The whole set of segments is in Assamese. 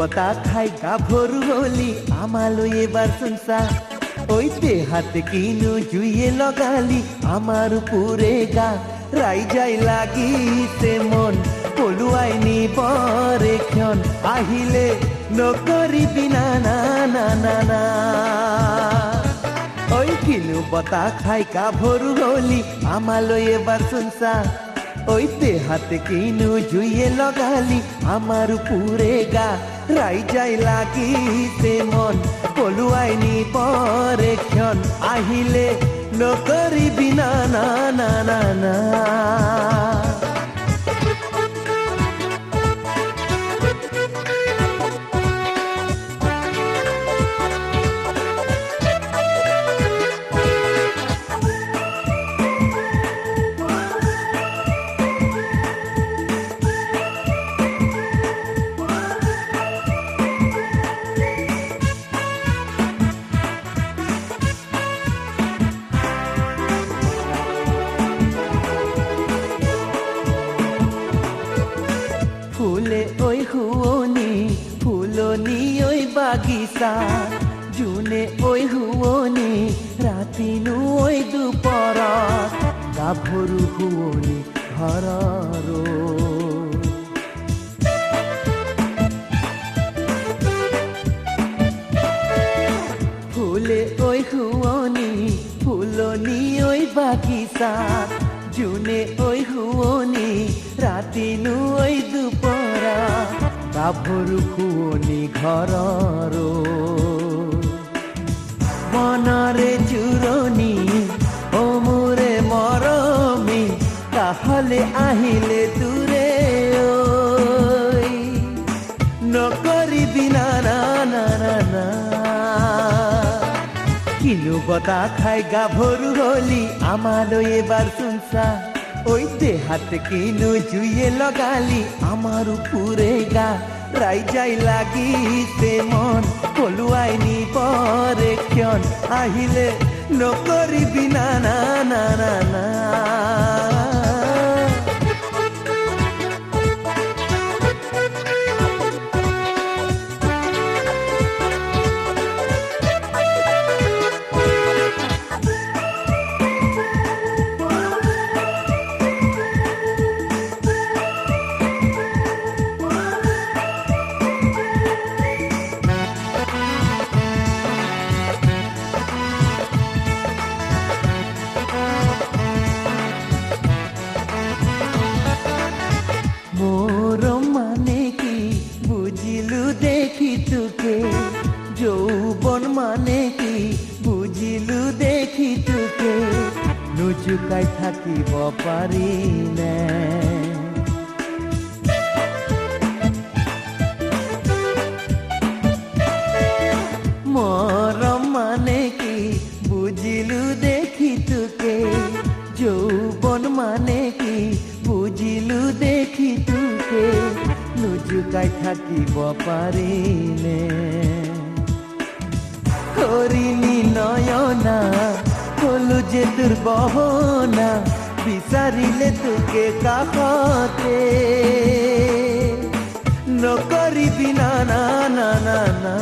বতা খাই গাভৰু হলি আমালৈ এবাৰ চুনচা ওই দেহাতে কিনো জুইয়ে লগালি আমার উপরে গা রাইজাই লাগিছে মন পলুয়াই নিবরে ক্ষণ আহিলে নকরিবি না না না না না ওই কিনো বতা খাই গাভৰু হলি আমালৈ এবাৰ চুনচা ওই দেহাতে কিনো জুইয়ে লগালি আমার উপরে গা রাইজাই লাগিছে মন পলুয়াই নিবরে ক্ষণ আহিলে নকরিবি না না না না না ফুলে ওই হুয়নি ফুলনি ওই বাগিচা জুনে ওই হুয়নি রাতিনু ওই দুপৰত গাভৰু হুয়নি ঘৰৰ ফুলে ওই হুয়নি ফুলনি ওই বাগিচা জুনে ওই হুয়নি ৰাতিনু ওই দুপৰা গাভৰু হুয়নি ঘৰৰ মনৰে জুৰণি অ মোৰে মৰমী কাষলে আহিলে তোৰে ঐ নকৰিবি না না না না না কিনো বতা খাই গাভৰু হলি আমালৈ এবাৰ চুনচা ওই দেহাতে কিনো জুইয়ে লগালি আমার উপরে গা রাইজাই লাগিছে মন পলুয়াই নিবরে ক্ষণ আহিলে নকরিবি না না না না না যৌবন মানে কি বুঝিলু দেখি তোকে নুজুকাই থাকিব পাৰি নে মৰম মানে কি বুঝিলু দেখি তোকে যৌবন মানে কি বুঝিলু দেখি তোকে নুজুকাই থাকিব পাৰি নে করিনি নয়না হলু যে তোর বহনা বিচারিলে তোকে কাকতে নকরিবি না না না না না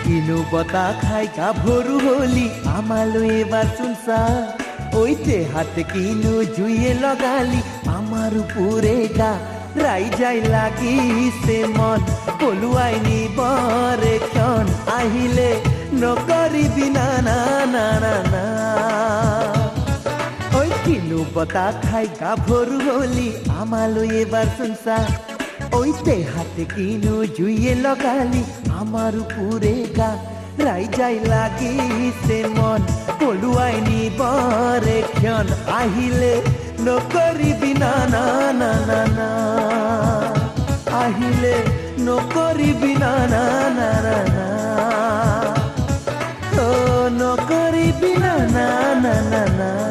কিনো বতা খাই গাভৰু হলি আমালৈ এবাৰ চুনচা ওই দেহাতে কিনো জুইয়ে লগালি আমার উপরে গা রাইজাই লাগিছে মন পলুয়াই নিবরে ক্ষণ আহিলে নকরিবি না না না না না ওই কিনো বতা খাই গাভৰু হলি আমালৈ এবাৰ চুনচা ওই দেহাতে কিনো জুইয়ে লগালি আমার উপরে গা রাইজাই লাগিছে মন পলুয়াই নিবরে ক্ষণ আহিলে নকরিবি না না না না না আহিলে নকরিবি না না না না না ও নকরিবি না না না না না